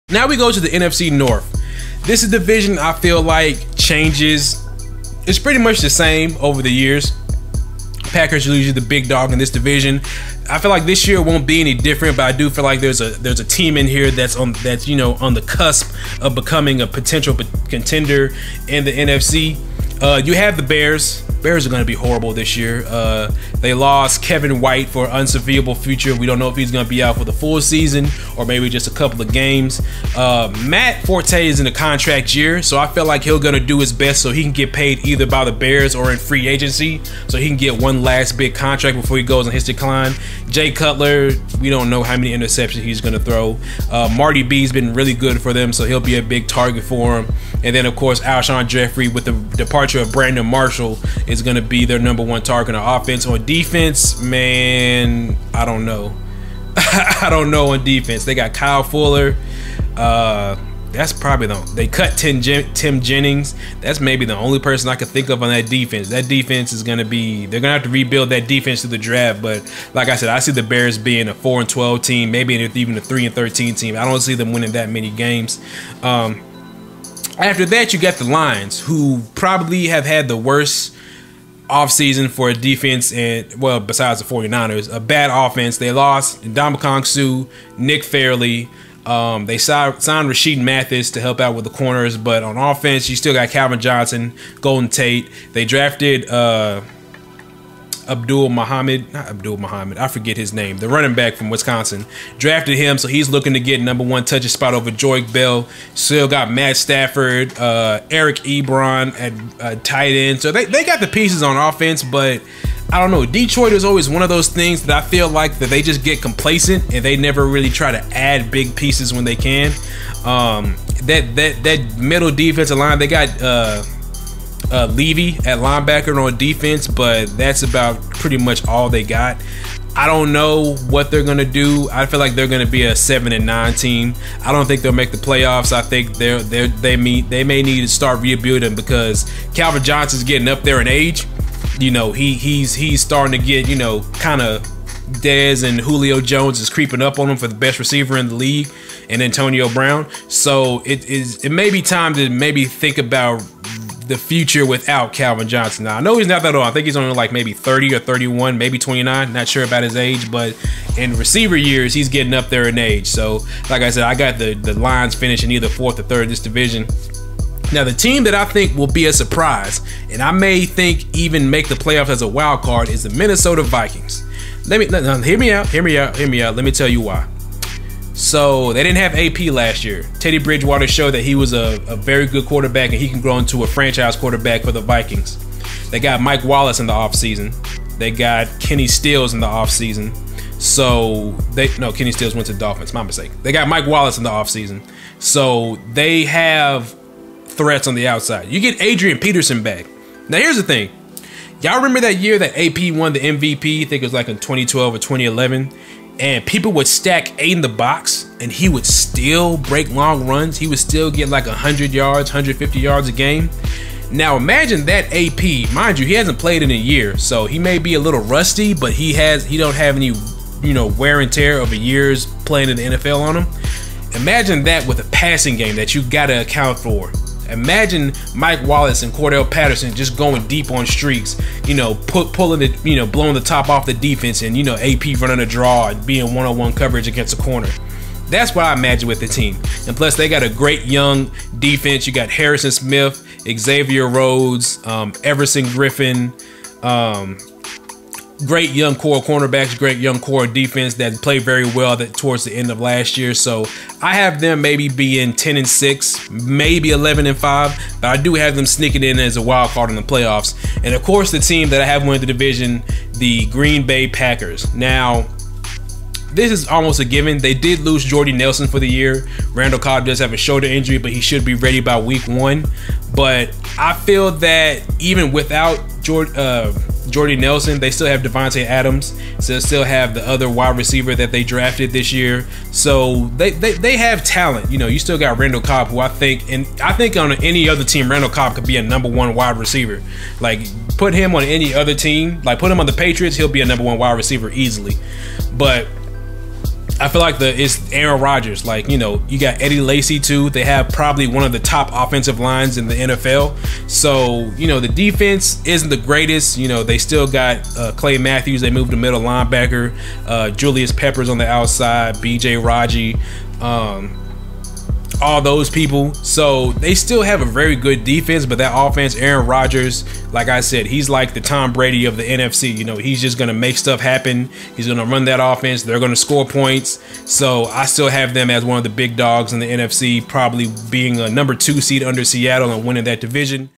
Now we go to the NFC North. This is a division I feel like changes. It's pretty much the same over the years. Packers are usually the big dog in this division. I feel like this year won't be any different, but I do feel like there's a team in here that's on the cusp of becoming a potential contender in the NFC. You have the Bears. Bears are going to be horrible this year. They lost Kevin White for an unforeseeable future. We don't know if he's going to be out for the full season or maybe just a couple of games. Matt Forte is in a contract year, so I feel like he's going to do his best so he can get paid either by the Bears or in free agency, so he can get one last big contract before he goes on his decline. Jay Cutler, we don't know how many interceptions he's going to throw. Marty B's been really good for them, so he'll be a big target for him. And then, of course, Alshon Jeffrey, with the departure of Brandon Marshall, is going to be their #1 target on offense. On defense, man, I don't know. I don't know on defense. They got Kyle Fuller. That's probably they cut Tim Jennings. That's maybe the only person I could think of on that defense. That defense is going to be, they're going to have to rebuild that defense through the draft. But like I said, I see the Bears being a 4-12 team, maybe even a 3-13 team. I don't see them winning that many games. After that, you got the Lions, who probably have had the worst offseason for a defense, and well, besides the 49ers, a bad offense. They lost Ndamukong Suh, Nick Fairley. They signed Rashid Mathis to help out with the corners, but on offense, you still got Calvin Johnson, Golden Tate. They drafted Abdul Muhammad, I forget his name, the running back from Wisconsin. Drafted him, so he's looking to get #1 touching spot over Joique Bell. Still got Matt Stafford, Eric Ebron at tight end. So they got the pieces on offense, but I don't know. Detroit is always one of those things that I feel like that they just get complacent and they never really try to add big pieces when they can. That middle defensive line, they got Levy at linebacker on defense, but that's about pretty much all they got. I don't know what they're gonna do. I feel like they're gonna be a 7-9 team. I don't think they'll make the playoffs. I think they may need to start rebuilding because Calvin Johnson's getting up there in age. You know, he's starting to get, you know, kind of Dez and Julio Jones is creeping up on him for the best receiver in the league, and Antonio Brown. So it may be time to maybe think about the future without Calvin Johnson. Now, I know he's not that old. I think he's only like maybe 30 or 31, maybe 29. Not sure about his age, but in receiver years, he's getting up there in age. So, like I said, I got the Lions finishing either 4th or 3rd in this division. Now, the team that I think will be a surprise, and I may think even make the playoffs as a wild card, is the Minnesota Vikings. Hear me out. Let me tell you why. So they didn't have AP last year. Teddy Bridgewater showed that he was a very good quarterback and he can grow into a franchise quarterback for the Vikings. They got Mike Wallace in the offseason. They got Kenny Stills in the offseason. Kenny Stills went to the Dolphins, my mistake. They got Mike Wallace in the offseason. So they have threats on the outside. You get Adrian Peterson back. Now here's the thing. Y'all remember that year that AP won the MVP? I think it was like in 2012 or 2011. And people would stack 8 in the box and he would still break long runs. He would still get like 100 yards, 150 yards a game. Now imagine that AP, mind you, he hasn't played in a year, so he may be a little rusty, but he don't have any, you know, wear and tear of a year's playing in the NFL on him. Imagine that with a passing game that you gotta account for. Imagine Mike Wallace and Cordell Patterson just going deep on streaks, you know, pulling it, you know, blowing the top off the defense, and, you know, AP running a draw and being one-on-one coverage against a corner. That's what I imagine with the team. And plus, they got a great young defense. You got Harrison Smith, Xavier Rhodes, Everson Griffin, great young core cornerbacks, great young core defense that played very well towards the end of last year. So I have them maybe being 10-6, maybe 11-5, but I do have them sneaking in as a wild card in the playoffs. And of course, the team that I have winning the division, the Green Bay Packers. Now, this is almost a given. They did lose Jordy Nelson for the year. Randall Cobb does have a shoulder injury, but he should be ready by week 1. But I feel that even without Jordy Nelson, they still have Devontae Adams. So they still have the other wide receiver that they drafted this year. So they have talent. You know, you still got Randall Cobb, who I think on any other team, Randall Cobb could be a #1 wide receiver. Like, put him on any other team, like put him on the Patriots, he'll be a #1 wide receiver easily. But I feel like it's Aaron Rodgers. Like, you know, you got Eddie Lacy too. They have probably one of the top offensive lines in the NFL. So, you know, the defense isn't the greatest. You know, they still got Clay Matthews. They moved to middle linebacker. Julius Peppers on the outside. BJ Raji. All those people. So they still have a very good defense, but that offense, Aaron Rodgers, like I said, he's like the Tom Brady of the NFC. You know, he's just going to make stuff happen. He's going to run that offense. They're going to score points. So I still have them as one of the big dogs in the NFC, probably being a number 2 seed under Seattle and winning that division.